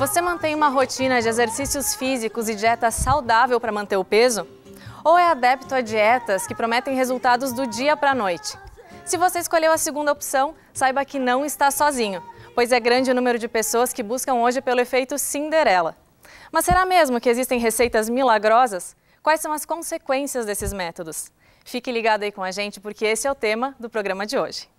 Você mantém uma rotina de exercícios físicos e dieta saudável para manter o peso? Ou é adepto a dietas que prometem resultados do dia para a noite? Se você escolheu a segunda opção, saiba que não está sozinho, pois é grande o número de pessoas que buscam hoje pelo efeito Cinderela. Mas será mesmo que existem receitas milagrosas? Quais são as consequências desses métodos? Fique ligado aí com a gente, porque esse é o tema do programa de hoje.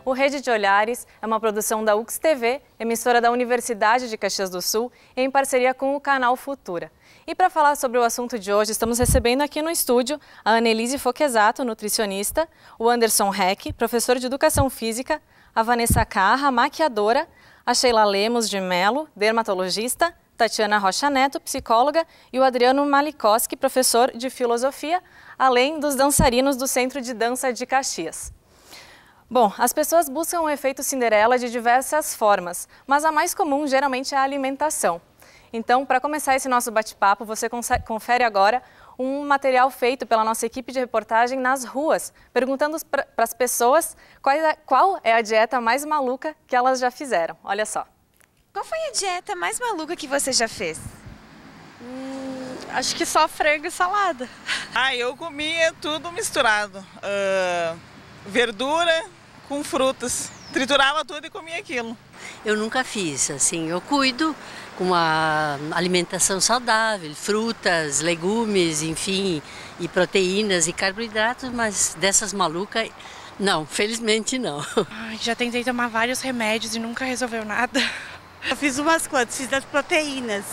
O Rede de Olhares é uma produção da UX-TV, emissora da Universidade de Caxias do Sul, em parceria com o canal Futura. E para falar sobre o assunto de hoje, estamos recebendo aqui no estúdio a Annelise Fochesato, nutricionista, o Anderson Heck, professor de Educação Física, a Vanessa Carra, maquiadora, a Sheila Lemos de Mello, dermatologista, Tatiana Rocha Neto, psicóloga, e o Adriano Malikoski, professor de Filosofia, além dos dançarinos do Centro de Dança de Caxias. Bom, as pessoas buscam o efeito Cinderela de diversas formas, mas a mais comum geralmente é a alimentação. Então, para começar esse nosso bate-papo, você confere agora um material feito pela nossa equipe de reportagem nas ruas, perguntando para as pessoas qual é a dieta mais maluca que elas já fizeram. Olha só. Qual foi a dieta mais maluca que você já fez? Acho que só frango e salada. Eu comia tudo misturado. Verdura com frutas. Triturava tudo e comia aquilo. Eu nunca fiz, assim, eu cuido com uma alimentação saudável, frutas, legumes, enfim, e proteínas e carboidratos, mas dessas malucas, não, felizmente não. Já tentei tomar vários remédios e nunca resolveu nada. Eu fiz umas quantas, fiz das proteínas.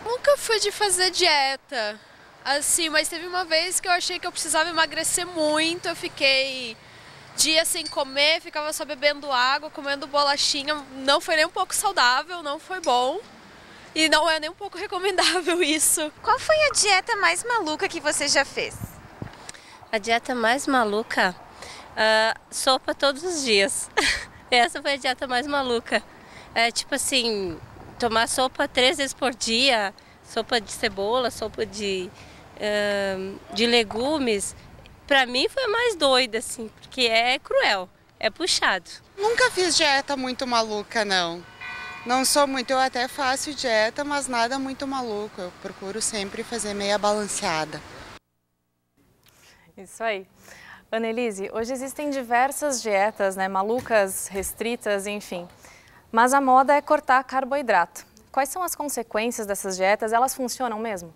Nunca fui de fazer dieta, assim, mas teve uma vez que eu achei que eu precisava emagrecer muito, eu fiquei dias sem comer, ficava só bebendo água, comendo bolachinha, não foi nem um pouco saudável, não foi bom e não é nem um pouco recomendável isso. Qual foi a dieta mais maluca que você já fez? A dieta mais maluca? Sopa todos os dias. Essa foi a dieta mais maluca. Tipo assim, tomar sopa 3 vezes por dia, sopa de cebola, sopa de legumes. Pra mim foi mais doida, assim, porque é cruel, é puxado. Nunca fiz dieta muito maluca, não. Não sou muito, eu até faço dieta, mas nada muito maluco. Eu procuro sempre fazer meia balanceada. Isso aí. Annelise, hoje existem diversas dietas, né, malucas, restritas, enfim. Mas a moda é cortar carboidrato. Quais são as consequências dessas dietas? Elas funcionam mesmo?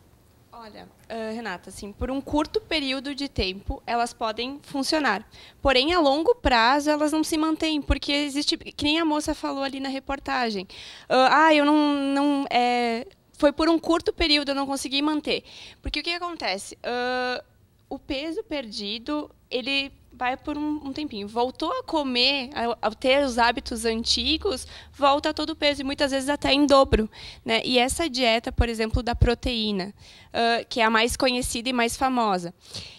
Olha, Renata, assim, por um curto período de tempo elas podem funcionar. Porém, a longo prazo elas não se mantêm, porque existe, que nem a moça falou ali na reportagem. Foi por um curto período, eu não consegui manter. Porque o que acontece? O peso perdido, ele vai por um tempinho. Voltou a comer, a ter os hábitos antigos, volta todo o peso, e muitas vezes até em dobro, né? E essa dieta, por exemplo, da proteína, que é a mais conhecida e mais famosa.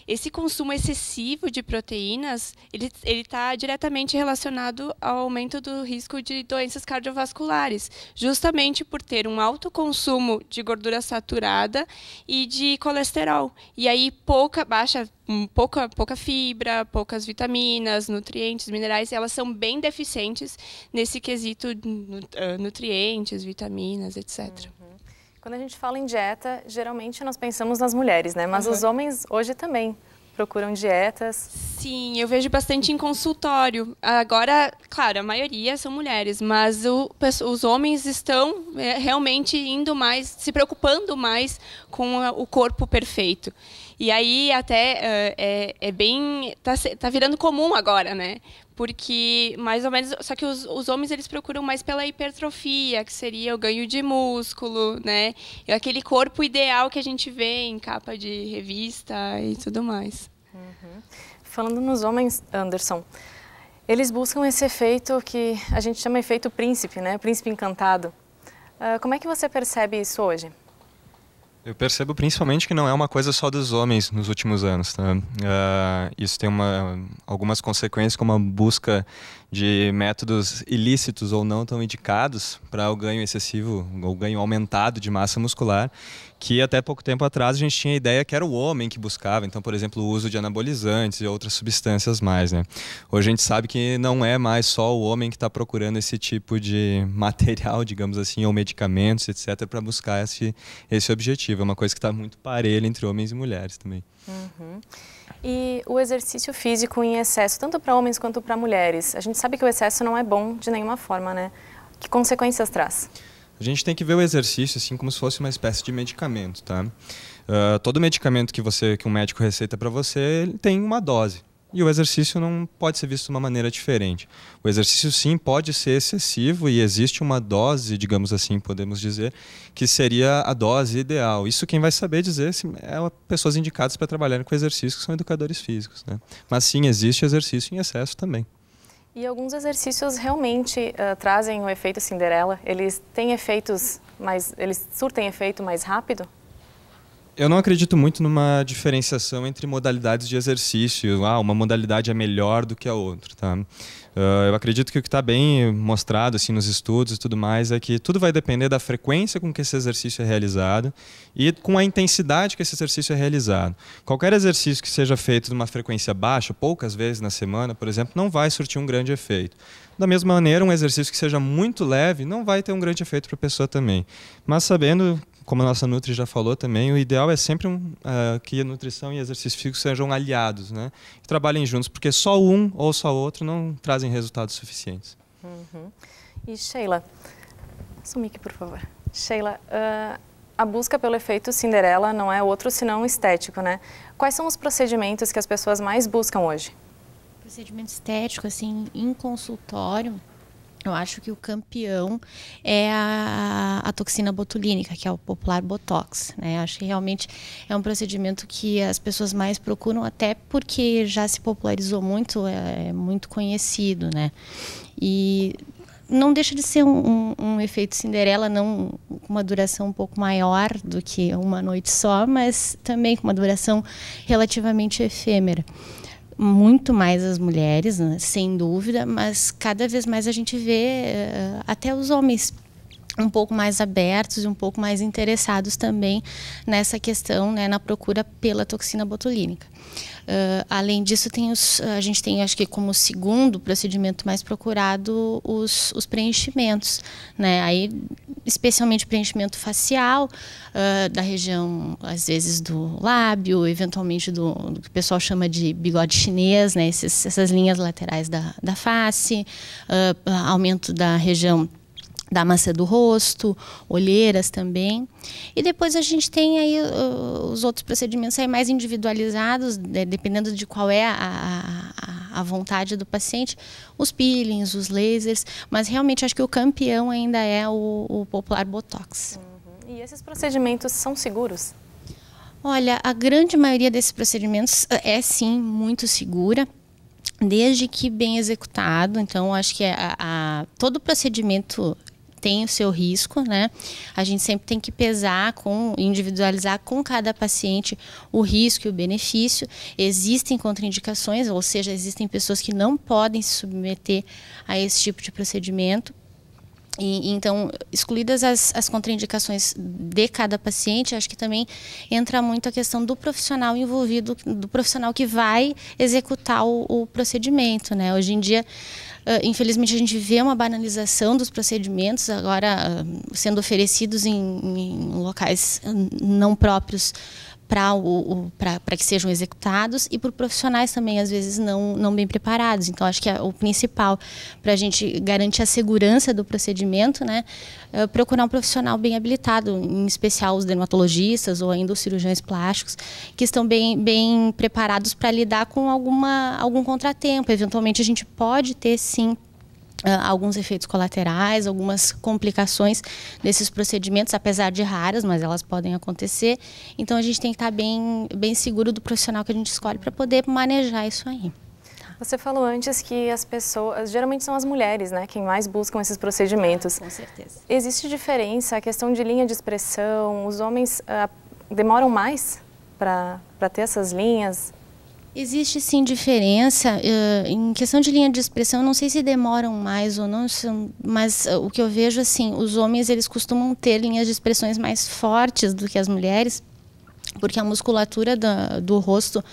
Esse consumo excessivo de proteínas, ele está diretamente relacionado ao aumento do risco de doenças cardiovasculares, justamente por ter um alto consumo de gordura saturada e de colesterol. E aí pouca fibra, poucas vitaminas, nutrientes, minerais, elas são bem deficientes nesse quesito nutrientes, vitaminas, etc. Quando a gente fala em dieta, geralmente nós pensamos nas mulheres, né? Mas os homens hoje também procuram dietas. Sim, eu vejo bastante em consultório. Agora, claro, a maioria são mulheres, mas os homens estão realmente indo mais, se preocupando mais com o corpo perfeito. E aí até tá virando comum agora, né? Porque mais ou menos, só que os homens eles procuram mais pela hipertrofia, que seria o ganho de músculo, né? E aquele corpo ideal que a gente vê em capa de revista e tudo mais. Falando nos homens, Anderson, eles buscam esse efeito que a gente chama de efeito príncipe, né? Príncipe encantado. Como é que você percebe isso hoje? Eu percebo principalmente que não é uma coisa só dos homens nos últimos anos. Tá? Isso tem algumas consequências, como a busca de métodos ilícitos ou não tão indicados para o ganho excessivo, ou ganho aumentado de massa muscular, que até pouco tempo atrás a gente tinha a ideia que era o homem que buscava. Então, por exemplo, o uso de anabolizantes e outras substâncias mais. Né? Hoje a gente sabe que não é mais só o homem que está procurando esse tipo de material, digamos assim, ou medicamentos, etc., para buscar esse objetivo. É uma coisa que está muito parelha entre homens e mulheres também. Uhum. E o exercício físico em excesso, tanto para homens quanto para mulheres, a gente sabe que o excesso não é bom de nenhuma forma, né? Que consequências traz? A gente tem que ver o exercício assim como se fosse uma espécie de medicamento, tá? Todo medicamento que um médico receita para você, ele tem uma dose. E o exercício não pode ser visto de uma maneira diferente. O exercício, sim, pode ser excessivo e existe uma dose, digamos assim, podemos dizer, que seria a dose ideal. Isso quem vai saber dizer é pessoas indicadas para trabalharem com exercício, que são educadores físicos, né? Mas sim, existe exercício em excesso também. E alguns exercícios realmente trazem o efeito Cinderela? Eles têm efeitos eles surtem efeito mais rápido? Eu não acredito muito numa diferenciação entre modalidades de exercício. Uma modalidade é melhor do que a outra, tá? Eu acredito que o que está bem mostrado assim, nos estudos e tudo mais é que tudo vai depender da frequência com que esse exercício é realizado e com a intensidade que esse exercício é realizado. Qualquer exercício que seja feito numa frequência baixa, poucas vezes na semana, por exemplo, não vai surtir um grande efeito. Da mesma maneira, um exercício que seja muito leve não vai ter um grande efeito para a pessoa também. Mas sabendo, como a nossa Nutri já falou também, o ideal é sempre que a nutrição e exercício físico sejam aliados, né? E trabalhem juntos, porque só um ou só outro não trazem resultados suficientes. Uhum. E Sheila, assumi aqui, por favor. Sheila, a busca pelo efeito Cinderela não é outro senão estético, né? Quais são os procedimentos que as pessoas mais buscam hoje? Procedimento estético, assim, em consultório, eu acho que o campeão é a toxina botulínica, que é o popular Botox, né? Acho que realmente é um procedimento que as pessoas mais procuram, até porque já se popularizou muito, é muito conhecido, né? E não deixa de ser um efeito Cinderela, não com uma duração um pouco maior do que uma noite só, mas também com uma duração relativamente efêmera. Muito mais as mulheres, né, sem dúvida, mas cada vez mais a gente vê até os homens um pouco mais abertos e um pouco mais interessados também nessa questão, né, na procura pela toxina botulínica. Além disso, a gente tem, acho que como segundo procedimento mais procurado, os preenchimentos, né? Aí, especialmente preenchimento facial, da região, às vezes, do lábio, eventualmente do que o pessoal chama de bigode chinês, né? Essas linhas laterais da face, aumento da região da maçã do rosto, olheiras também. E depois a gente tem aí os outros procedimentos aí mais individualizados, dependendo de qual é a vontade do paciente, os peelings, os lasers, mas realmente acho que o campeão ainda é o popular Botox. Uhum. E esses procedimentos são seguros? Olha, a grande maioria desses procedimentos é sim muito segura, desde que bem executado. Então acho que todo procedimento tem o seu risco, né? A gente sempre tem que pesar, individualizar com cada paciente o risco e o benefício. Existem contraindicações, ou seja, existem pessoas que não podem se submeter a esse tipo de procedimento. Então, excluídas as contraindicações de cada paciente, acho que também entra muito a questão do profissional envolvido, do profissional que vai executar o procedimento, né? Hoje em dia, infelizmente, a gente vê uma banalização dos procedimentos agora sendo oferecidos em locais não próprios para que sejam executados e por profissionais também, às vezes, não bem preparados. Então, acho que o principal para a gente garantir a segurança do procedimento, né, é procurar um profissional bem habilitado, em especial os dermatologistas ou ainda os cirurgiões plásticos, que estão bem preparados para lidar com algum contratempo. Eventualmente, a gente pode ter, sim, alguns efeitos colaterais, algumas complicações desses procedimentos, apesar de raras, mas elas podem acontecer. Então, a gente tem que estar bem seguro do profissional que a gente escolhe para poder manejar isso aí. Você falou antes que as pessoas, geralmente são as mulheres, né, quem mais buscam esses procedimentos. Com certeza. Existe diferença, a questão de linha de expressão, os homens demoram mais para ter essas linhas? Existe sim diferença. Em questão de linha de expressão, não sei se demoram mais ou não, mas o que eu vejo, assim, os homens eles costumam ter linhas de expressões mais fortes do que as mulheres, porque a musculatura do rosto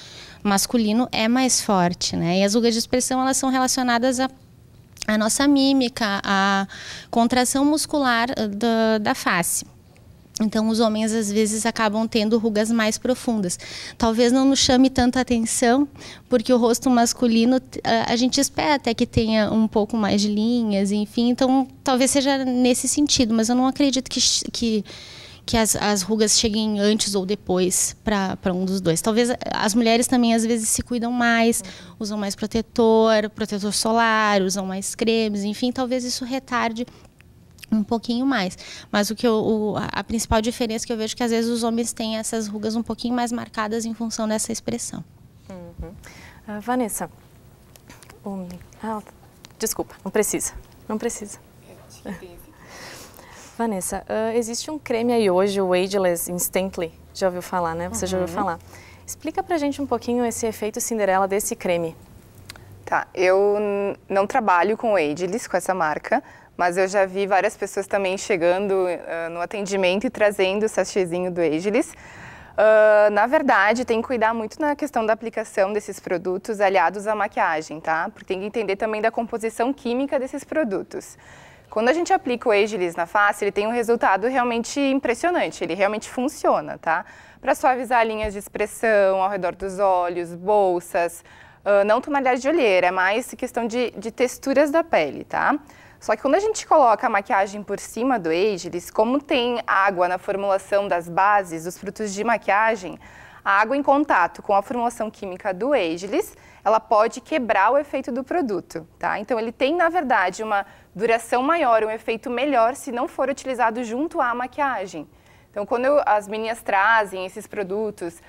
masculino é mais forte, né? E as rugas de expressão, elas são relacionadas à nossa mímica, à contração muscular da face. Então, os homens, às vezes, acabam tendo rugas mais profundas. Talvez não nos chame tanta atenção, porque o rosto masculino, a gente espera até que tenha um pouco mais de linhas, enfim. Então, talvez seja nesse sentido, mas eu não acredito que as rugas cheguem antes ou depois para um dos dois. Talvez as mulheres também, às vezes, se cuidam mais, usam mais protetor solar, usam mais cremes, enfim. Talvez isso retarde um pouquinho mais. Mas a principal diferença que eu vejo é que às vezes os homens têm essas rugas um pouquinho mais marcadas em função dessa expressão. Vanessa, desculpa, não precisa. Vanessa, existe um creme aí hoje, o Ageless Instantly, já ouviu falar, né? Você já ouviu falar. Explica pra gente um pouquinho esse efeito Cinderela desse creme. Tá, eu não trabalho com o Ageless, com essa marca, mas eu já vi várias pessoas também chegando no atendimento e trazendo o sachêzinho do Ageless. Na verdade, tem que cuidar muito na questão da aplicação desses produtos aliados à maquiagem, tá? Porque tem que entender também da composição química desses produtos. Quando a gente aplica o Ageless na face, ele tem um resultado realmente impressionante, ele realmente funciona, tá? Para suavizar linhas de expressão ao redor dos olhos, bolsas, não tonalidade de olheira, é mais questão de texturas da pele, tá? Só que quando a gente coloca a maquiagem por cima do Ageless, como tem água na formulação das bases dos produtos de maquiagem, a água em contato com a formulação química do Ageless, ela pode quebrar o efeito do produto, tá? Então ele tem, na verdade, uma duração maior, um efeito melhor se não for utilizado junto à maquiagem. Então quando as meninas trazem esses produtos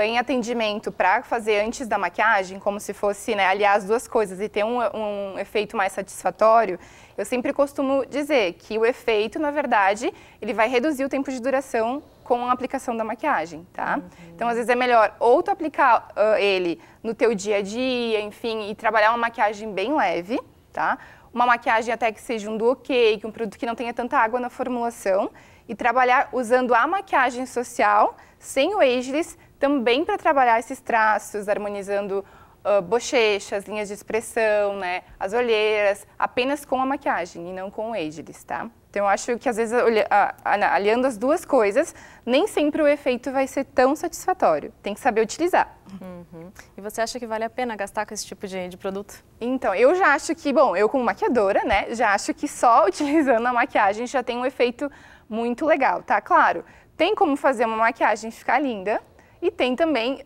em atendimento para fazer antes da maquiagem, como se fosse, né, aliar as duas coisas e ter um efeito mais satisfatório, eu sempre costumo dizer que o efeito, na verdade, ele vai reduzir o tempo de duração com a aplicação da maquiagem, tá? Então, às vezes é melhor ou tu aplicar ele no teu dia a dia, enfim, e trabalhar uma maquiagem bem leve, tá? Uma maquiagem até que seja um duo cake, um produto que não tenha tanta água na formulação, e trabalhar usando a maquiagem social, sem o Ageless, também para trabalhar esses traços, harmonizando bochechas, linhas de expressão, né, as olheiras, apenas com a maquiagem e não com o Ageless, tá? Então, eu acho que, às vezes, aliando as duas coisas, nem sempre o efeito vai ser tão satisfatório. Tem que saber utilizar. E você acha que vale a pena gastar com esse tipo de produto? Então, eu já acho que, bom, eu como maquiadora, né, já acho que só utilizando a maquiagem já tem um efeito muito legal, tá? Claro, tem como fazer uma maquiagem ficar linda, e tem também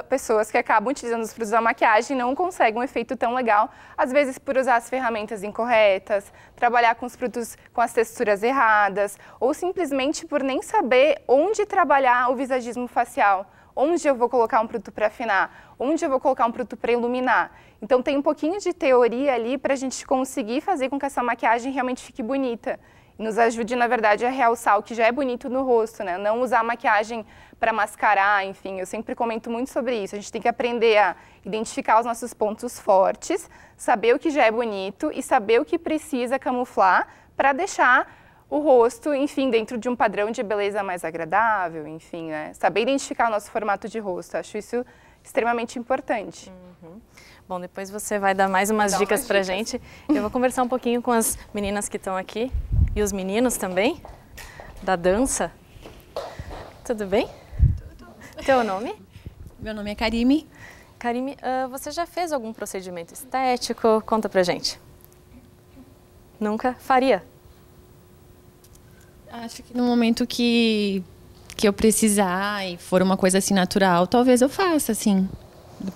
pessoas que acabam utilizando os produtos da maquiagem e não conseguem um efeito tão legal, às vezes por usar as ferramentas incorretas, trabalhar com os produtos com as texturas erradas, ou simplesmente por nem saber onde trabalhar o visagismo facial, onde eu vou colocar um produto para afinar, onde eu vou colocar um produto para iluminar. Então tem um pouquinho de teoria ali para a gente conseguir fazer com que essa maquiagem realmente fique bonita. E nos ajude, na verdade, a realçar o que já é bonito no rosto, né? Não usar a maquiagem para mascarar, enfim, eu sempre comento muito sobre isso. A gente tem que aprender a identificar os nossos pontos fortes, saber o que já é bonito e saber o que precisa camuflar para deixar o rosto, enfim, dentro de um padrão de beleza mais agradável, enfim, né? Saber identificar o nosso formato de rosto, acho isso extremamente importante. Bom, depois você vai dar mais umas dicas pra gente. Eu vou conversar um pouquinho com as meninas que estão aqui e os meninos também, da dança. Tudo bem? Tudo. Teu nome? Meu nome é Karime. Karime, você já fez algum procedimento estético? Conta pra gente. Nunca? Faria? Acho que no momento que eu precisar e for uma coisa assim natural, talvez eu faça, assim.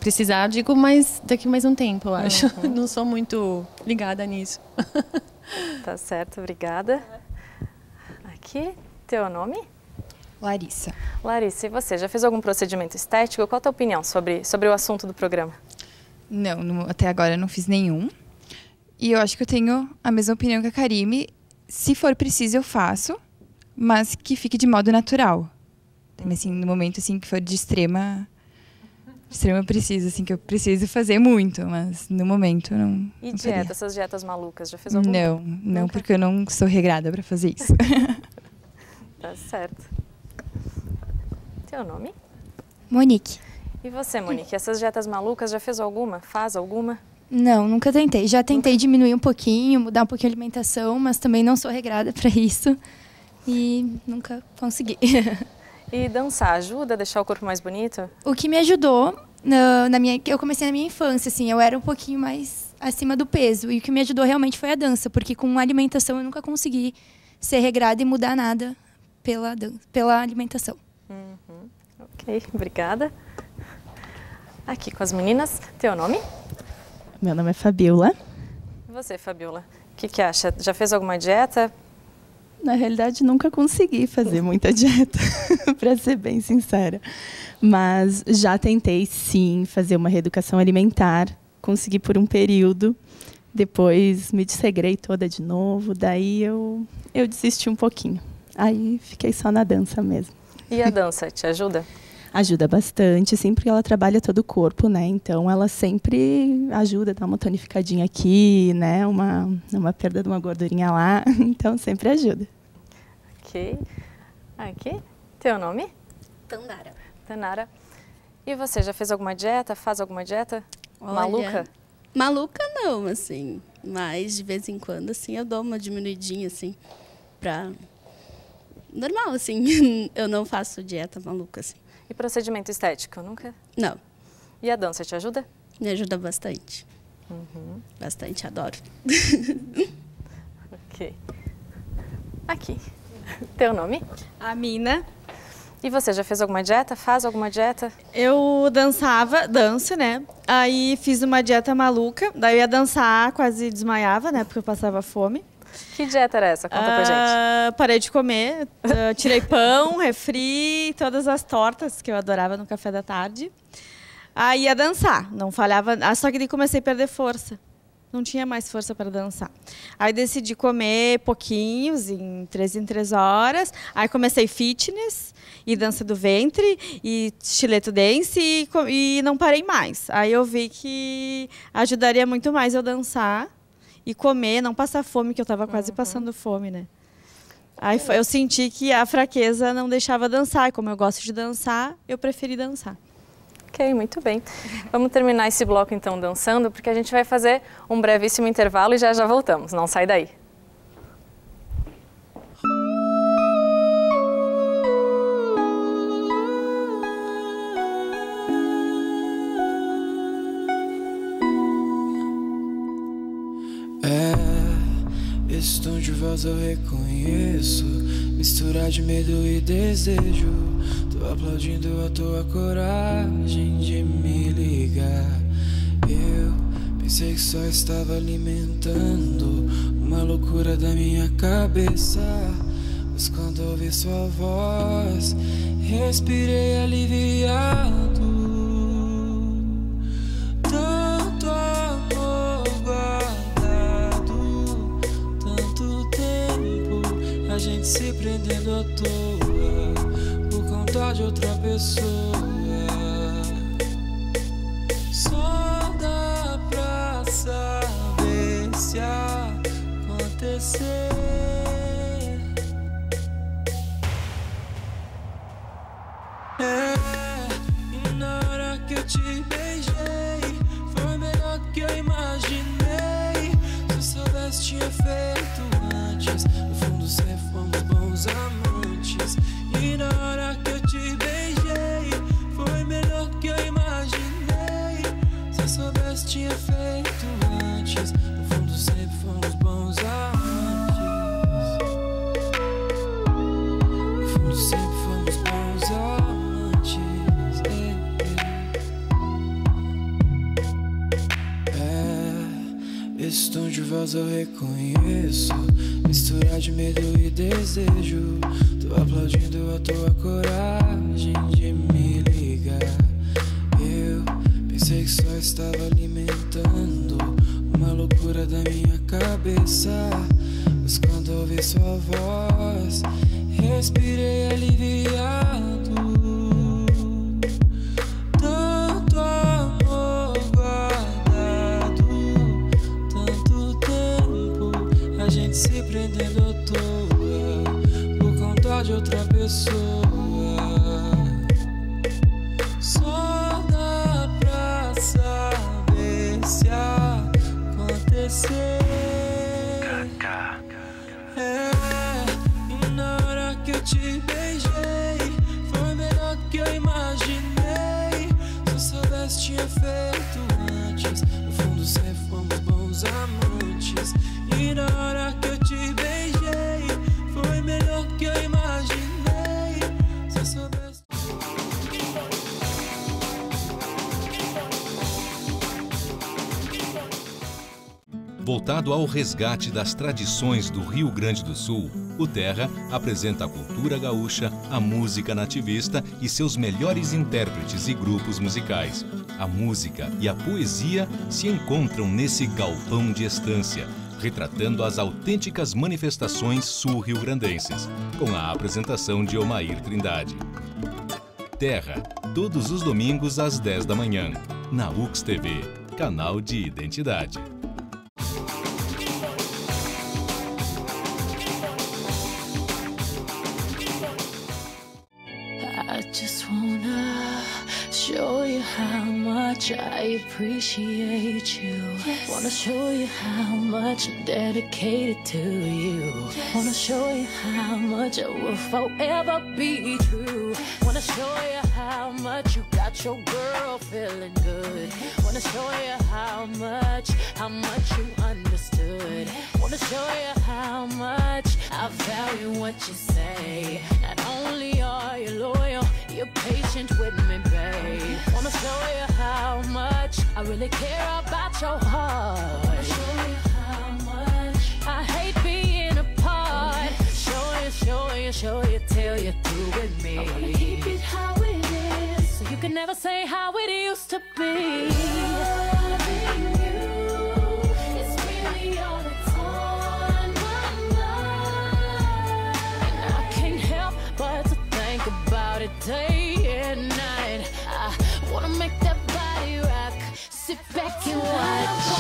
Precisar, digo, mas daqui mais um tempo, eu acho. Não sou muito ligada nisso. Tá certo, obrigada. Aqui, teu nome? Larissa. Larissa, e você? Já fez algum procedimento estético? Qual a tua opinião sobre o assunto do programa? Não, até agora eu não fiz nenhum. E eu acho que eu tenho a mesma opinião que a Karime. Se for preciso, eu faço, mas que fique de modo natural. Também, assim, no momento assim, que for de extrema preciso, assim, que eu preciso fazer muito, mas no momento não. E não dieta, faria. essas dietas malucas, já fez alguma? Não, porque eu não sou regrada para fazer isso. Tá certo. Teu nome? Monique. E você, Monique, essas dietas malucas, já fez alguma? Faz alguma? Não, nunca tentei. Já tentei diminuir um pouquinho, mudar um pouquinho a alimentação, mas também não sou regrada para isso e nunca consegui. E dançar ajuda a deixar o corpo mais bonito? O que me ajudou, eu comecei na minha infância, assim, eu era um pouquinho mais acima do peso. E o que me ajudou realmente foi a dança, porque com a alimentação eu nunca consegui ser regrada e mudar nada pela alimentação. Ok, obrigada. Aqui com as meninas, teu nome? Meu nome é Fabiola. E você, Fabiola? O que acha? Já fez alguma dieta? Na realidade, nunca consegui fazer muita dieta, para ser bem sincera. Mas já tentei, sim, fazer uma reeducação alimentar. Consegui por um período. Depois me desregrei toda de novo. Daí eu desisti um pouquinho. Aí fiquei só na dança mesmo. E a dança te ajuda? Ajuda bastante, sim, porque ela trabalha todo o corpo, né? Então, ela sempre ajuda, dá uma tonificadinha aqui, né? Uma perda de uma gordurinha lá. Então, sempre ajuda. Ok. Aqui. Teu nome? Tandara. Tanara. E você, já fez alguma dieta? Faz alguma dieta? Olha, maluca? Maluca não, assim. Mas, de vez em quando, assim, eu dou uma diminuidinha, assim, pra... Normal, assim. Eu não faço dieta maluca, assim. E procedimento estético? Nunca? Não. E a dança te ajuda? Me ajuda bastante. Bastante, adoro. Ok. Aqui. Teu nome? Amina. E você, já fez alguma dieta? Faz alguma dieta? Eu danço, né? Aí fiz uma dieta maluca, daí eu ia dançar, quase desmaiava, né? Porque eu passava fome. Que dieta era essa? Conta pra gente. Parei de comer, tirei pão, refri, todas as tortas que eu adorava no café da tarde. Aí ia dançar, não falhava, só que daí comecei a perder força. Não tinha mais força para dançar. Aí decidi comer pouquinhos, em 3 horas. Aí comecei fitness, e dança do ventre, e estileto dance, e não parei mais. Aí eu vi que ajudaria muito mais eu dançar e comer, não passar fome, que eu estava quase passando fome, né? Aí eu senti que a fraqueza não deixava dançar. E como eu gosto de dançar, eu preferi dançar. Ok, muito bem. Vamos terminar esse bloco então dançando, porque a gente vai fazer um brevíssimo intervalo e já voltamos. Não sai daí. Estou de voz, eu reconheço. Mistura de medo e desejo. Tô aplaudindo a tua coragem de me ligar. Eu pensei que só estava alimentando uma loucura da minha cabeça, mas quando ouvi sua voz, respirei aliviado. Tanto amor guardado, tanto tempo a gente se prendendo à toa por conta de outra pessoa. Só dá pra saber se acontecer. E na hora que eu te beijei, foi melhor do que eu imaginei. Se soubesse tinha feito antes, no fundo sempre fomos bons amantes. E na hora que eu te beijei, foi melhor do que eu imaginei. Se soubesse tinha feito antes, no fundo sempre fomos bons amantes. No fundo sempre fomos bons amantes. Esse tom de voz eu reconheço, mistura de medo e desejo. Tô aplaudindo a tua coragem de me ligar. Eu pensei que só estava alimentando uma loucura da minha cabeça, mas quando ouvi sua voz, respirei aliviado. se prendendo à toa por conta de outra pessoa. Só dá pra saber se acontecer. E na hora que eu te beijei, foi melhor do que eu imaginei. Se eu soubesse, tinha feito antes. No fundo, sempre fomos bons amantes. E na hora que eu te beijei, foi melhor do que eu imaginei. Se eu soubesse. Voltado ao resgate das tradições do Rio Grande do Sul, o Terra apresenta a cultura gaúcha, a música nativista e seus melhores intérpretes e grupos musicais. A música e a poesia se encontram nesse galpão de estância, retratando as autênticas manifestações sul-riograndenses, com a apresentação de Omair Trindade. Terra, todos os domingos às 10 da manhã, na UXTV, canal de identidade. I just wanna show you how much I appreciate you. Yes. Wanna show you how much I'm dedicated to you. Yes. Wanna show you how much I will forever be true. Wanna show you how much you got your girl feeling good. Wanna show you how much you understood. Wanna show you how much I value what you say. Not only are you loyal, you're patient with me, babe. Wanna show you how much I really care about your heart. Wanna show you how much I hate being apart. Show you till you're through with me. I wanna keep it how it is, so you can never say how it used to be. Loving you is really all that's on my mind, and I can't help but to think about it day and night. I wanna make that body rock, sit back and watch.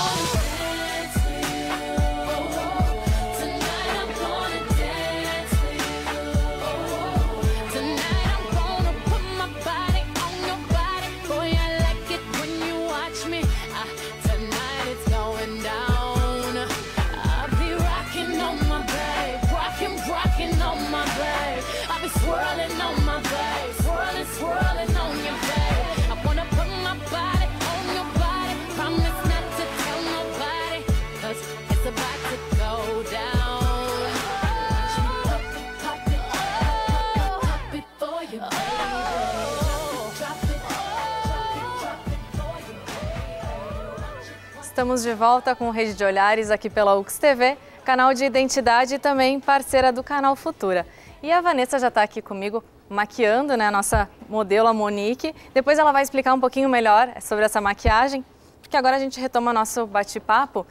Estamos de volta com Rede de Olhares aqui pela UXTV, canal de identidade e também parceira do canal Futura. E a Vanessa já está aqui comigo maquiando, né, a nossa modelo, a Monique. Depois ela vai explicar um pouquinho melhor sobre essa maquiagem, porque agora a gente retoma nosso bate-papo.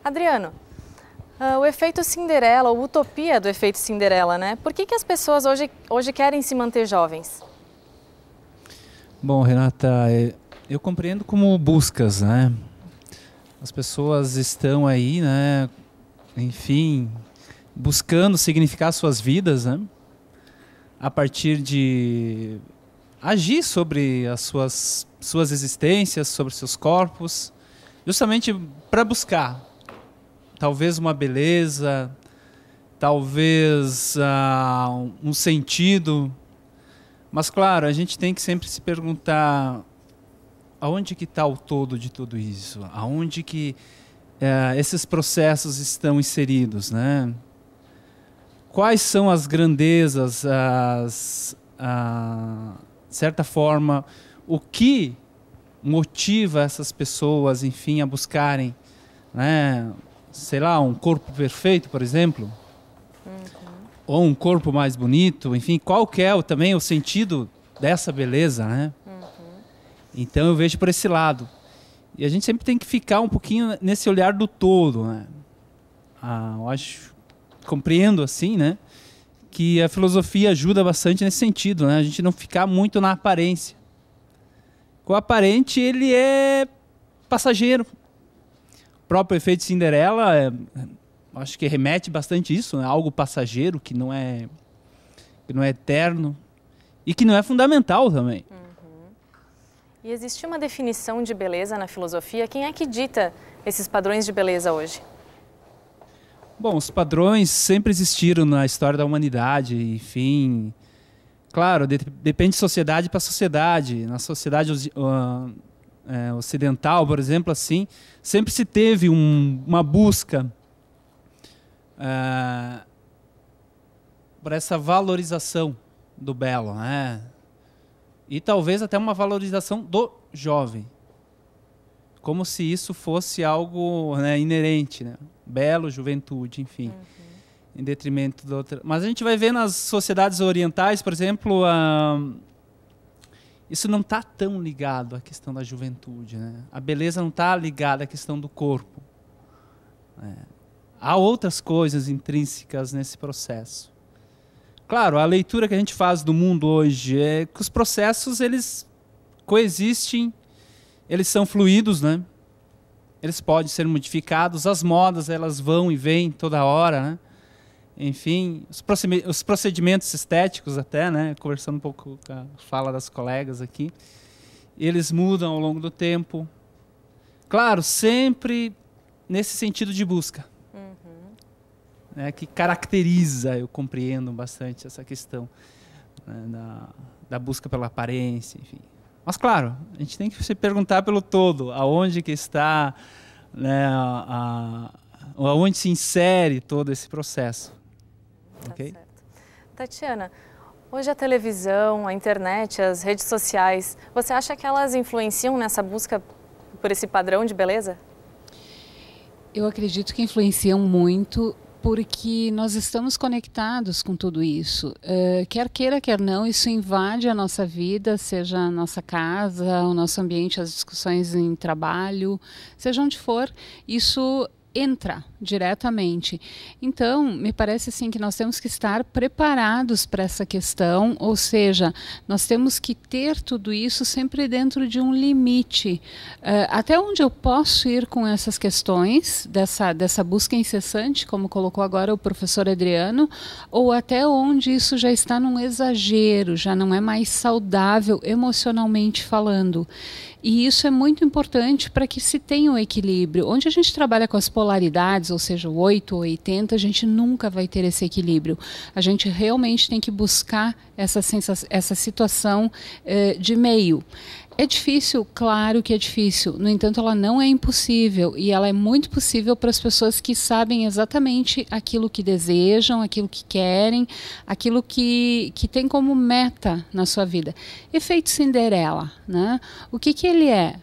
Adriano, o efeito Cinderela, ou utopia do efeito Cinderela, né? Por que as pessoas hoje querem se manter jovens? Bom, Renata, eu compreendo como buscas, né? As pessoas estão aí, né, enfim, buscando significar suas vidas, né, a partir de agir sobre as suas existências, sobre seus corpos, justamente para buscar talvez uma beleza, talvez um sentido. Mas, claro, a gente tem que sempre se perguntar aonde que está o todo de tudo isso? Aonde que esses processos estão inseridos, né? Quais são as grandezas, de certa forma, o que motiva essas pessoas, enfim, a buscarem, né, sei lá, um corpo perfeito, por exemplo, ou um corpo mais bonito, enfim, qual que é também o sentido dessa beleza, né? Então eu vejo por esse lado. E a gente sempre tem que ficar um pouquinho nesse olhar do todo, né? Eu acho, compreendo assim, né, que a filosofia ajuda bastante nesse sentido, né? A gente não ficar muito na aparência. O aparente, ele é passageiro. O próprio efeito Cinderela acho que remete bastante isso, né? Algo passageiro, que não é eterno e que não é fundamental também. E existe uma definição de beleza na filosofia? Quem é que dita esses padrões de beleza hoje? Bom, os padrões sempre existiram na história da humanidade, enfim. Claro, depende de sociedade para sociedade. Na sociedade ocidental, por exemplo, assim, sempre se teve uma busca por essa valorização do belo, né? E talvez até uma valorização do jovem, como se isso fosse algo, né, inerente, né? Belo, juventude, enfim, em detrimento do outro. Mas a gente vai ver nas sociedades orientais, por exemplo, isso não está tão ligado à questão da juventude, né? A beleza não está ligada à questão do corpo. Há outras coisas intrínsecas nesse processo. Claro, a leitura que a gente faz do mundo hoje é que os processos, eles coexistem, eles são fluidos, né? Eles podem ser modificados, as modas, elas vão e vêm toda hora, né? Enfim, os procedimentos estéticos até, né? Conversando um pouco com a fala das colegas aqui, eles mudam ao longo do tempo. Claro, sempre nesse sentido de busca. Que caracteriza, eu compreendo bastante essa questão, né, da busca pela aparência, enfim. Mas, claro, a gente tem que se perguntar pelo todo, aonde que está, né, aonde se insere todo esse processo. Okay? Certo. Tatiana, hoje a televisão, a internet, as redes sociais, você acha que elas influenciam nessa busca por esse padrão de beleza? Eu acredito que influenciam muito, porque nós estamos conectados com tudo isso. Quer queira, quer não, isso invade a nossa vida, seja a nossa casa, o nosso ambiente, as discussões em trabalho, seja onde for, isso entra diretamente. Então, me parece assim que nós temos que estar preparados para essa questão, ou seja, nós temos que ter tudo isso sempre dentro de um limite. Até onde eu posso ir com essas questões, dessa busca incessante, como colocou agora o professor Adriano, ou até onde isso já está num exagero, já não é mais saudável emocionalmente falando. E isso é muito importante para que se tenha um equilíbrio. Onde a gente trabalha com as polaridades, ou seja, o 8 ou 80, a gente nunca vai ter esse equilíbrio. A gente realmente tem que buscar essa situação de meio. É difícil, claro que é difícil, no entanto ela não é impossível e ela é muito possível para as pessoas que sabem exatamente aquilo que desejam, aquilo que querem, aquilo que tem como meta na sua vida. Efeito Cinderela, né? O que ele é?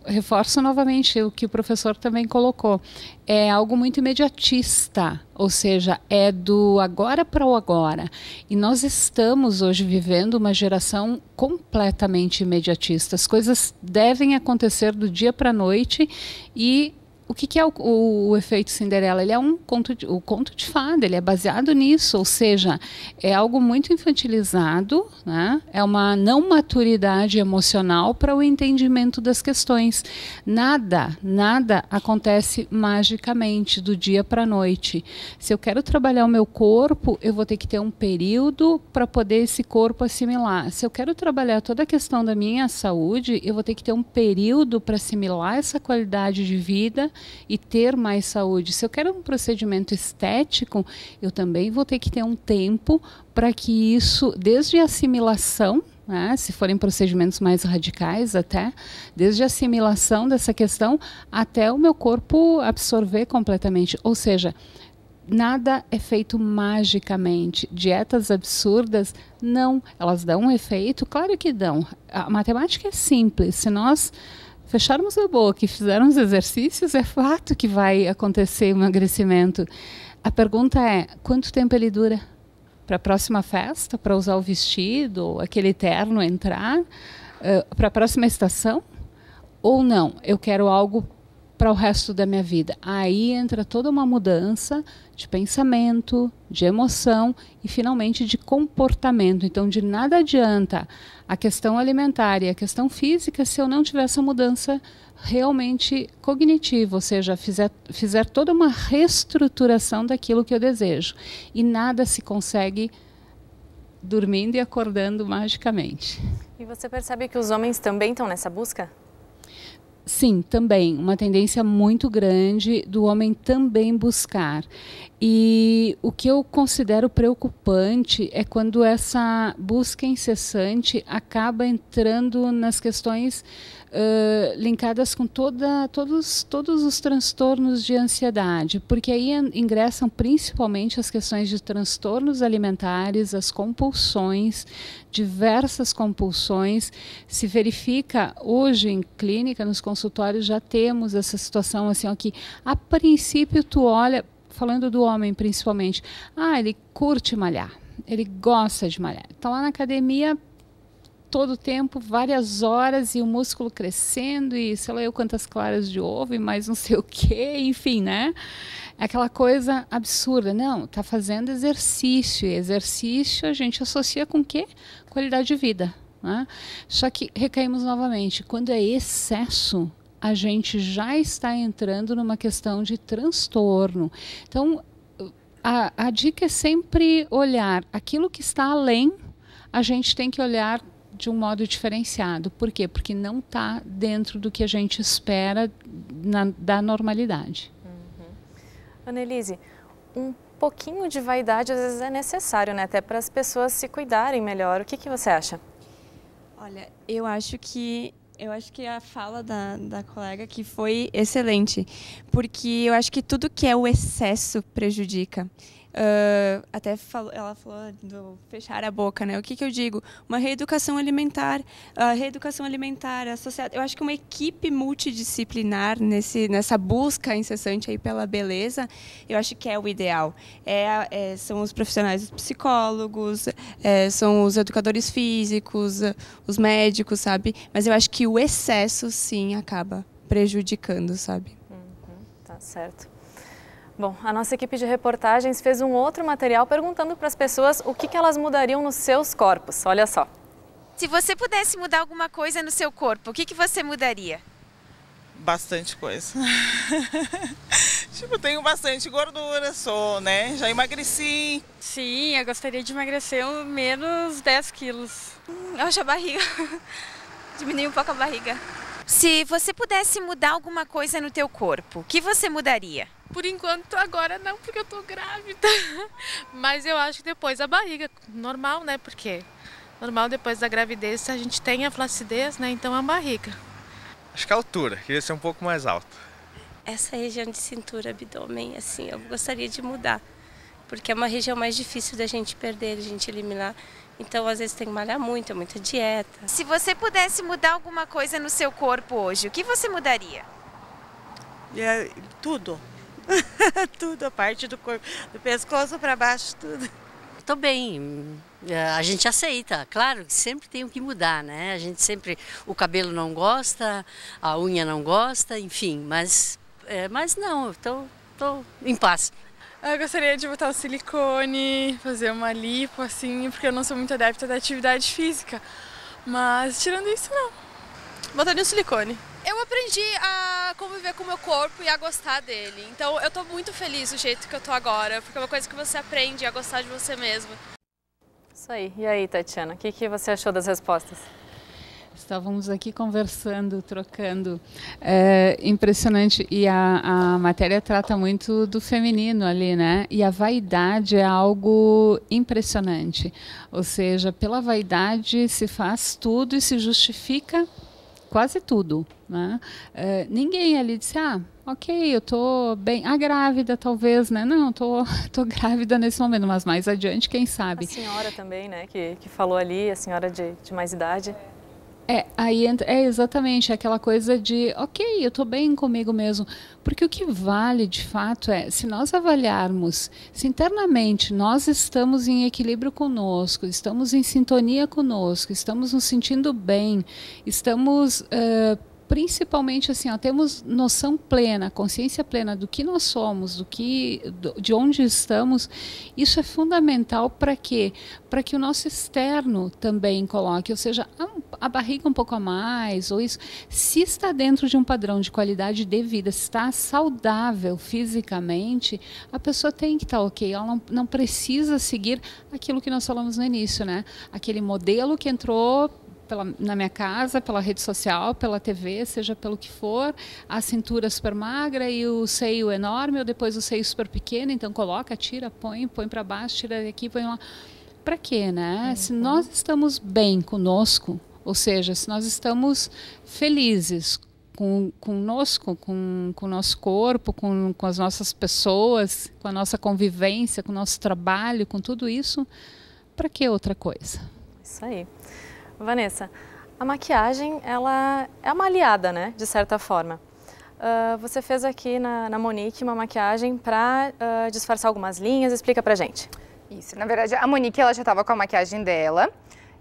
Reforço novamente o que o professor também colocou, é algo muito imediatista, ou seja, é do agora para o agora. E nós estamos hoje vivendo uma geração completamente imediatista. As coisas devem acontecer do dia para a noite e o que é o efeito Cinderela? Ele é o conto de fada, ele é baseado nisso, ou seja, é algo muito infantilizado, né? É uma não maturidade emocional para o entendimento das questões. Nada acontece magicamente do dia para a noite. Se eu quero trabalhar o meu corpo, eu vou ter que ter um período para poder esse corpo assimilar. Se eu quero trabalhar toda a questão da minha saúde, eu vou ter que ter um período para assimilar essa qualidade de vida e ter mais saúde. Se eu quero um procedimento estético, eu também vou ter que ter um tempo para que isso, desde a assimilação, né, se forem procedimentos mais radicais até, desde a assimilação dessa questão até o meu corpo absorver completamente. Ou seja, nada é feito magicamente. Dietas absurdas, não. Elas dão um efeito? Claro que dão. A matemática é simples. Se nós fecharmos a boca e fizermos exercícios, é fato que vai acontecer emagrecimento. A pergunta é, quanto tempo ele dura? Para a próxima festa, para usar o vestido, aquele terno entrar? Para a próxima estação? Ou não? Eu quero algo para o resto da minha vida? Aí entra toda uma mudança de pensamento, de emoção e finalmente de comportamento. Então, de nada adianta a questão alimentar e a questão física se eu não tiver essa mudança realmente cognitiva, ou seja, fizer toda uma reestruturação daquilo que eu desejo. E nada se consegue dormindo e acordando magicamente. E você percebe que os homens também estão nessa busca? Sim, também. Uma tendência muito grande do homem também buscar. E o que eu considero preocupante é quando essa busca incessante acaba entrando nas questões linkadas com todos os transtornos de ansiedade, porque aí ingressam principalmente as questões de transtornos alimentares, as compulsões, diversas compulsões. Se verifica hoje em clínica, nos consultórios, já temos essa situação assim, ó, que a princípio tu olha, falando do homem principalmente, ele curte malhar, ele gosta de malhar, está lá na academia todo o tempo, várias horas, e o músculo crescendo, e sei lá eu quantas claras de ovo, e mais não sei o que, enfim, né? Aquela coisa absurda. Não, está fazendo exercício, e exercício a gente associa com o quê? Qualidade de vida, né? Só que recaímos novamente, quando é excesso, a gente já está entrando numa questão de transtorno. Então, a dica é sempre olhar aquilo que está além, a gente tem que olhar de um modo diferenciado. Por quê? Porque não está dentro do que a gente espera da normalidade. Annelise, um pouquinho de vaidade às vezes é necessário, né? Até para as pessoas se cuidarem melhor. O que você acha? Olha, eu acho que a fala da colega que foi excelente, porque eu acho que tudo que é o excesso prejudica. Ela falou do fechar a boca, né? O que eu digo? Uma reeducação alimentar, associada. Eu acho que uma equipe multidisciplinar nessa busca incessante aí pela beleza, eu acho que é o ideal. São os profissionais, os psicólogos, são os educadores físicos, os médicos, sabe? Mas eu acho que o excesso, sim, acaba prejudicando, sabe? Tá certo. Bom, a nossa equipe de reportagens fez um outro material perguntando para as pessoas o que elas mudariam nos seus corpos. Olha só. Se você pudesse mudar alguma coisa no seu corpo, o que você mudaria? Bastante coisa. Tipo, tenho bastante gordura, já emagreci. Sim, eu gostaria de emagrecer menos 10 quilos. Eu acho a barriga. Diminuir um pouco a barriga. Se você pudesse mudar alguma coisa no teu corpo, o que você mudaria? Por enquanto, agora não, porque eu tô grávida. Mas eu acho que depois a barriga, normal, né? Porque normal depois da gravidez a gente tem a flacidez, né? Então a barriga. Acho que a altura, queria ser um pouco mais alto. Essa região de cintura, abdômen, assim, eu gostaria de mudar. Porque é uma região mais difícil da gente perder, da gente eliminar. Então, às vezes, tem que malhar muito, é muita dieta. Se você pudesse mudar alguma coisa no seu corpo hoje, o que você mudaria? Tudo. Tudo, a parte do corpo, do pescoço para baixo, tudo. Tô bem, a gente aceita, claro que sempre tem o que mudar, né? A gente sempre, o cabelo não gosta, a unha não gosta, enfim, mas não, eu tô em paz. Eu gostaria de botar o silicone, fazer uma lipo, assim, porque eu não sou muito adepta da atividade física. Mas, tirando isso, não. Botaria o silicone. Eu aprendi a conviver com o meu corpo e a gostar dele. Então, eu tô muito feliz do jeito que eu tô agora, porque é uma coisa que você aprende a gostar de você mesma. Isso aí. E aí, Tatiana, o que você achou das respostas? Estávamos aqui conversando, trocando. Impressionante. E a matéria trata muito do feminino ali, né? E a vaidade é algo impressionante. Ou seja, pela vaidade se faz tudo e se justifica quase tudo, né? Ninguém ali disse, ok, eu tô bem, grávida talvez, né? Não, tô grávida nesse momento, mas mais adiante, quem sabe. A senhora também, né? Que falou ali, a senhora de mais idade. Aí é exatamente aquela coisa de, ok, eu estou bem comigo mesmo. Porque o que vale, de fato, se nós avaliarmos se internamente nós estamos em equilíbrio conosco, estamos em sintonia conosco, estamos nos sentindo bem, estamos principalmente assim, ó, temos noção plena, consciência plena do que nós somos, de onde estamos. Isso é fundamental para quê? Para que o nosso externo também coloque, ou seja, a barriga um pouco a mais, ou isso, se está dentro de um padrão de qualidade de vida, se está saudável fisicamente, a pessoa tem que estar ok, ela não precisa seguir aquilo que nós falamos no início, né? Aquele modelo que entrou na minha casa, pela rede social, pela TV, seja pelo que for, a cintura super magra e o seio enorme, ou depois o seio super pequeno, então coloca, tira, põe para baixo, tira daqui, põe lá. Para quê, né? Se nós estamos bem conosco, ou seja, se nós estamos felizes conosco, com o nosso corpo, com as nossas pessoas, com a nossa convivência, com o nosso trabalho, com tudo isso, para que outra coisa? Isso aí. Vanessa, a maquiagem, ela é uma aliada, né, de certa forma. Você fez aqui na Monique uma maquiagem para disfarçar algumas linhas, explica pra gente. Isso, na verdade a Monique ela já estava com a maquiagem dela.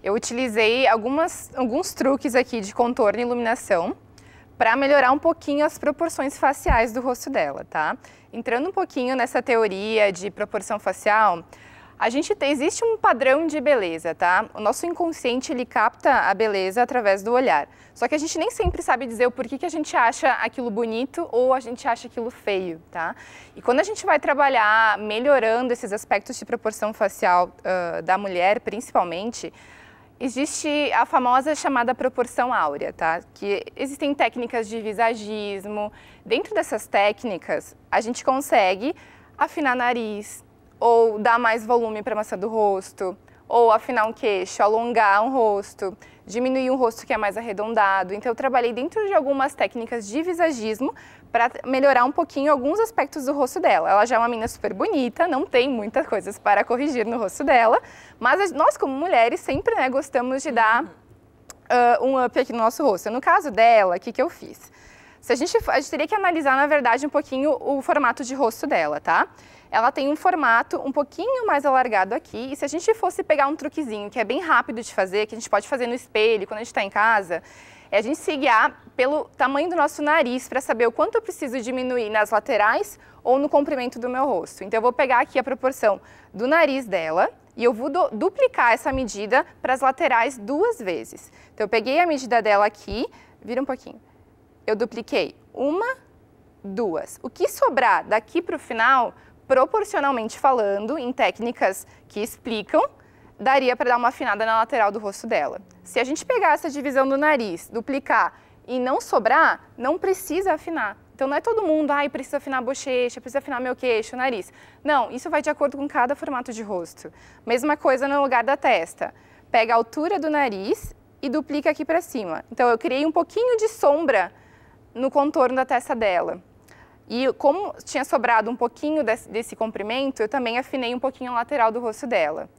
Eu utilizei alguns truques aqui de contorno e iluminação para melhorar um pouquinho as proporções faciais do rosto dela, tá? Entrando um pouquinho nessa teoria de proporção facial, existe um padrão de beleza, tá? O nosso inconsciente, ele capta a beleza através do olhar. Só que a gente nem sempre sabe dizer o porquê que a gente acha aquilo bonito ou a gente acha aquilo feio, tá? E quando a gente vai trabalhar melhorando esses aspectos de proporção facial da mulher, principalmente, existe a famosa chamada proporção áurea, tá? Que existem técnicas de visagismo. Dentro dessas técnicas, a gente consegue afinar nariz, ou dar mais volume para a maçã do rosto, ou afinar um queixo, alongar um rosto, diminuir um rosto que é mais arredondado. Então eu trabalhei dentro de algumas técnicas de visagismo para melhorar um pouquinho alguns aspectos do rosto dela. Ela já é uma menina super bonita, não tem muitas coisas para corrigir no rosto dela, mas nós como mulheres sempre, né, gostamos de dar um up aqui no nosso rosto. No caso dela, o que eu fiz? A gente teria que analisar, na verdade, um pouquinho o formato de rosto dela, tá? Ela tem um formato um pouquinho mais alargado aqui, e se a gente fosse pegar um truquezinho que é bem rápido de fazer, que a gente pode fazer no espelho, quando a gente está em casa, é a gente se guiar pelo tamanho do nosso nariz para saber o quanto eu preciso diminuir nas laterais ou no comprimento do meu rosto. Então eu vou pegar aqui a proporção do nariz dela e eu vou duplicar essa medida para as laterais 2 vezes. Então eu peguei a medida dela aqui, vira um pouquinho, eu dupliquei 1, 2. O que sobrar daqui para o final, proporcionalmente falando, em técnicas que explicam, daria para dar uma afinada na lateral do rosto dela. Se a gente pegar essa divisão do nariz, duplicar e não sobrar, não precisa afinar. Então não é todo mundo, precisa afinar a bochecha, precisa afinar meu queixo, o nariz. Não, isso vai de acordo com cada formato de rosto. Mesma coisa no lugar da testa. Pega a altura do nariz e duplica aqui para cima. Então eu criei um pouquinho de sombra no contorno da testa dela. E como tinha sobrado um pouquinho desse comprimento, eu também afinei um pouquinho a lateral do rosto dela.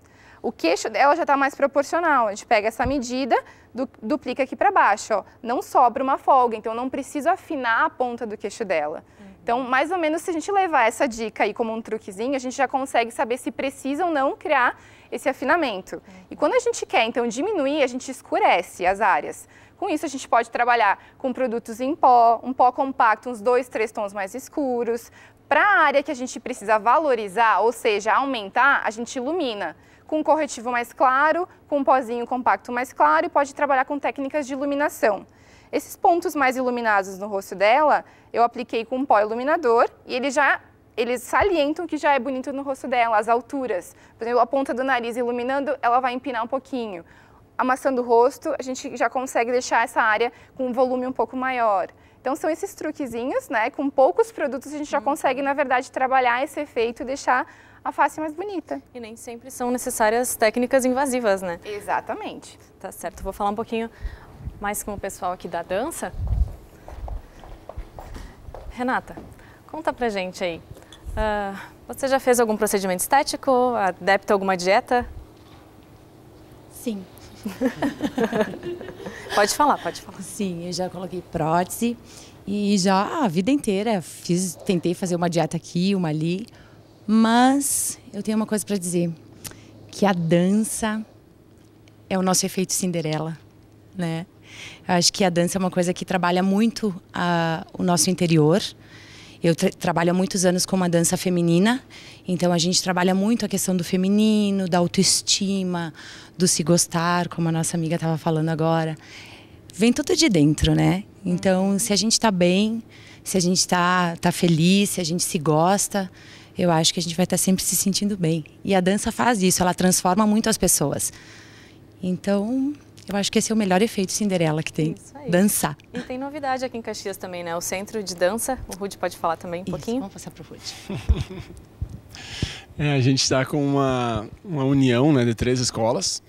O queixo dela já está mais proporcional. A gente pega essa medida, duplica aqui para baixo, ó. Não sobra uma folga, então não preciso afinar a ponta do queixo dela. Então, mais ou menos, se a gente levar essa dica aí como um truquezinho, a gente já consegue saber se precisa ou não criar esse afinamento. E quando a gente quer, então, diminuir, a gente escurece as áreas. Com isso, a gente pode trabalhar com produtos em pó, um pó compacto, uns 2, 3 tons mais escuros. Para a área que a gente precisa valorizar, ou seja, aumentar, a gente ilumina com um corretivo mais claro, com um pozinho compacto mais claro e pode trabalhar com técnicas de iluminação. Esses pontos mais iluminados no rosto dela, eu apliquei com um pó iluminador e eles salientam que já é bonito no rosto dela, as alturas. Por exemplo, a ponta do nariz iluminando, ela vai empinar um pouquinho. A maçã do rosto, a gente já consegue deixar essa área com um volume um pouco maior. Então, são esses truquezinhos, né? Com poucos produtos, a gente já consegue, na verdade, trabalhar esse efeito e deixar a face mais bonita. E nem sempre são necessárias técnicas invasivas, né? Exatamente. Tá certo. Vou falar um pouquinho mais com o pessoal aqui da dança. Renata, conta pra gente aí. Você já fez algum procedimento estético? Adepta a alguma dieta? Sim. Pode falar, pode falar. Sim, eu já coloquei prótese e já a vida inteira tentei fazer uma dieta aqui, uma ali, mas eu tenho uma coisa para dizer, que a dança é o nosso efeito Cinderela, né? Eu acho que a dança é uma coisa que trabalha muito o nosso interior. Eu trabalho há muitos anos com uma dança feminina, então a gente trabalha muito a questão do feminino, da autoestima, do se gostar, como a nossa amiga estava falando agora. Vem tudo de dentro, né? Então, se a gente está bem, se a gente tá feliz, se a gente se gosta, eu acho que a gente vai estar sempre se sentindo bem. E a dança faz isso, ela transforma muito as pessoas. Então, eu acho que esse é o melhor efeito Cinderela que tem, dançar. E tem novidade aqui em Caxias também, né? O Centro de Dança, o Rudy pode falar também um pouquinho? Vamos passar para o Rudy. A gente está com uma união, né, de 3 escolas.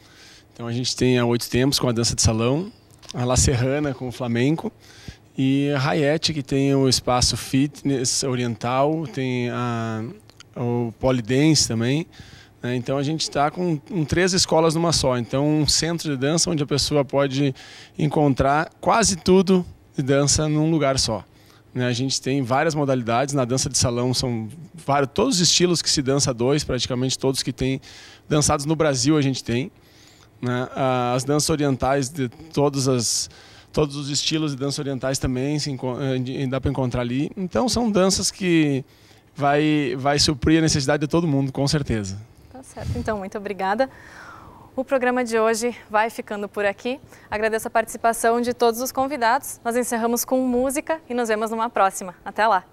Então a gente tem a 8 Tempos com a dança de salão, a La Serrana com o flamenco e a Rayette, que tem o espaço fitness oriental, tem o polidense também. Então a gente está com 3 escolas numa só, então um centro de dança onde a pessoa pode encontrar quase tudo de dança num lugar só. A gente tem várias modalidades, na dança de salão são todos os estilos que se dança 2, praticamente todos que tem dançados no Brasil a gente tem. As danças orientais de todos os estilos de dança orientais também dá para encontrar ali. Então são danças que vai suprir a necessidade de todo mundo, com certeza. Tá certo, então muito obrigada. O programa de hoje vai ficando por aqui. Agradeço a participação de todos os convidados. Nós encerramos com música e nos vemos numa próxima. Até lá!